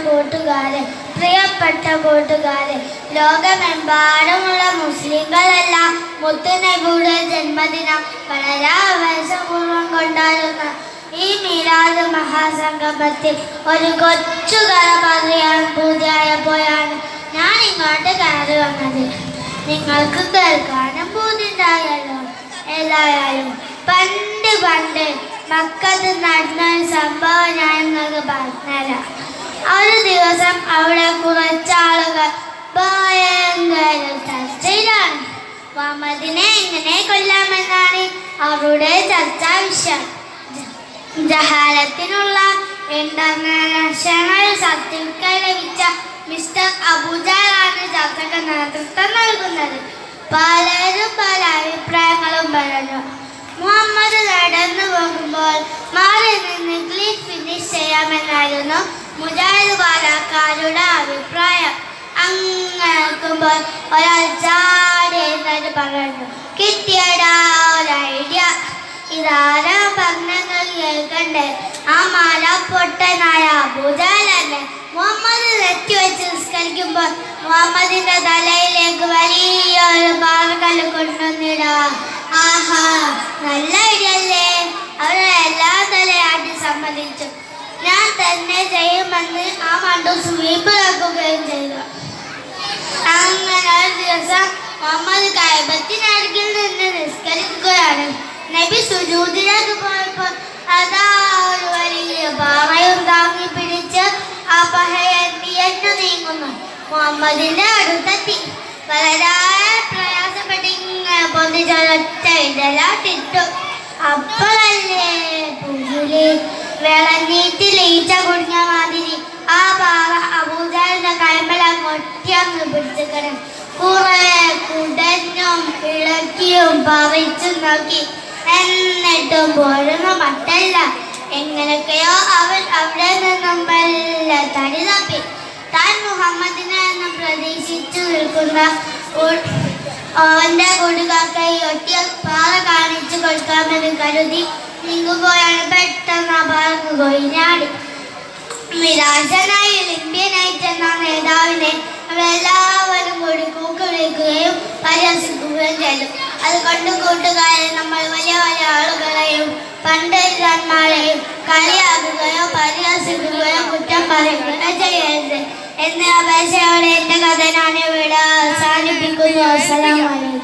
കൂട്ടുകാരെ, പ്രിയപ്പെട്ട കൂട്ടുകാരെ, ലോകമെമ്പാടുമുള്ള മുസ്ലിങ്ങളെല്ലാം മുത്തുനബിയുടെ ജന്മദിനം വളരെ ആവേശപൂർവ്വം കൊണ്ടാടുന്ന ഈ മീലാദ് മഹാസംഗമത്തിൽ ഒരു കൊച്ചു കഥ പറയാൻ പൂതിയായപ്പോഴാണ് ഞാൻ ഇങ്ങോട്ട് കയറി വന്നത്. നിങ്ങൾക്ക് കേൾക്കാനും പൂതിണ്ടായല്ലോ. ഏതായാലും പണ്ട് മക്കത്ത് നടന്നൊരു സംഭവം ഞാൻ നിങ്ങൾക്ക് പറഞ്ഞുതരാം. ഒരു ദിവസം അവിടെ കുറച്ചാളുകൾ ഭയങ്കര ചർച്ചയിലാണ്. മുഹമ്മദിനെ എങ്ങനെ കൊല്ലാമെന്നാണ് അവരുടെ ചർച്ചാ വിഷയം. ജഹാലത്തിനുള്ള ഇന്റർനാഷണൽ സർട്ടിഫിക്കറ്റ് ലഭിച്ച മിസ്റ്റർ അബൂജാലാണ് ചർച്ചയ്ക്ക് നേതൃത്വം നൽകുന്നത്. പലരും പല അഭിപ്രായങ്ങളും പറഞ്ഞു. മുഹമ്മദ് നടന്നു പോകുമ്പോൾ മാറി നിന്ന് ക്ലീൻ ഫിനിഷ് ചെയ്യാമെന്നായിരുന്നു മുജാഹിദ് പാലക്കാരുടെ അഭിപ്രായം. അങ്ങനെക്കുമ്പോൾ ഒരാൾ ചാടി എന്നിട്ട് പറഞ്ഞു, കിട്ടിയടാ ഒരു ഐഡിയ. ഇതാരാ പറഞ്ഞെന്ന് കേൾക്കണ്ടേ? ആ മല പൊട്ടനായ അബൂജഹലല്ലേ. മുഹമ്മദ് നെറ്റി വെച്ച് നിസ്കരിക്കുമ്പോൾ മുഹമ്മദിന്റെ തലയിലേക്ക് വലിയൊരു പാറക്കല്ല് കൊണ്ടുവന്നിടാ. ആഹാ, നല്ല ഐഡിയല്ലേ. അവരുടെ എല്ലാ തലയാട്ടി സമ്മതിച്ചു. ഞാൻ തന്നെ ചെയ്യുമെന്ന് ആ മണ്ടു സ്വീപിലാക്കുകയും ചെയ്തു. അങ്ങനെ ഒരു ദിവസം മുഹമ്മദ് കഅബത്തിനരികിൽ നിന്ന് നിസ്കരിക്കുകയാണ്. നബി സുജൂദിലേക്ക് പോയപ്പോൾ അതാ ഒരു വലിയ പാറയും താങ്ങി പിടിച്ച് ആ പഹയന്നു നീങ്ങുന്നു. മുഹമ്മദിന്റെ അടുത്തെത്തി. വളരെ പ്രയാസപ്പെട്ട് ഇങ്ങനെ പൊന്നിച്ചൊരൊറ്റ ഇടലാട്ടിട്ടു. അപ്പോഴല്ലേ പുകില് വിളഞ്ഞിട്ട് ലീച്ച കുടുങ്ങിയ മാതിരി ആ പാറ അബൂജഹലിന്റെ കൈമലങ്ങ് ഒറ്റയങ്ങ് പിടിച്ചിക്കണം. കുറെ കുടഞ്ഞും ഇളക്കിയും പറിച്ചും നോക്കി. എന്നിട്ടും പോരുന്ന മട്ടല്ല. എങ്ങനെയൊക്കെയോ അവൻ അവിടെ നിന്നും വല്ല തടി തപ്പി. താൻ മുഹമ്മദിനെ എന്ന് പ്രതീക്ഷിച്ചു നിൽക്കുന്ന അവന്റെ കൂട്ടുകാർക്ക് ഒട്ടിയ പാറ കാണിച്ചു കൊടുക്കാമെന്ന് കരുതി നീങ്ങുമ്പോഴാണ് പെട്ടെന്ന് ആ പാറക്ക് കൊയിഞ്ഞാടി. നിരാശനായി ലിംബിയനായി ചെന്ന നേതാവിനെ അവരെല്ലാവരും കൂടി കൂക്ക് വിളിക്കുകയും പരിഹസിക്കുകയും ചെയ്തു. അതുകൊണ്ട് കൂട്ടുകാരെ, നമ്മൾ വലിയ വലിയ ആളുകളെയും പണ്ഡിതന്മാരെയും കളിയാക്കുകയോ പരിഹസിക്കുകയോ കുറ്റം പറയുകയോ ചെയ്യരുത് എന്ന അപേക്ഷയോടെ എൻ്റെ കഥ ഞാൻ ഇവിടെ അവസാനിപ്പിക്കുന്നു. അസ്സലാമു അലൈക്കും.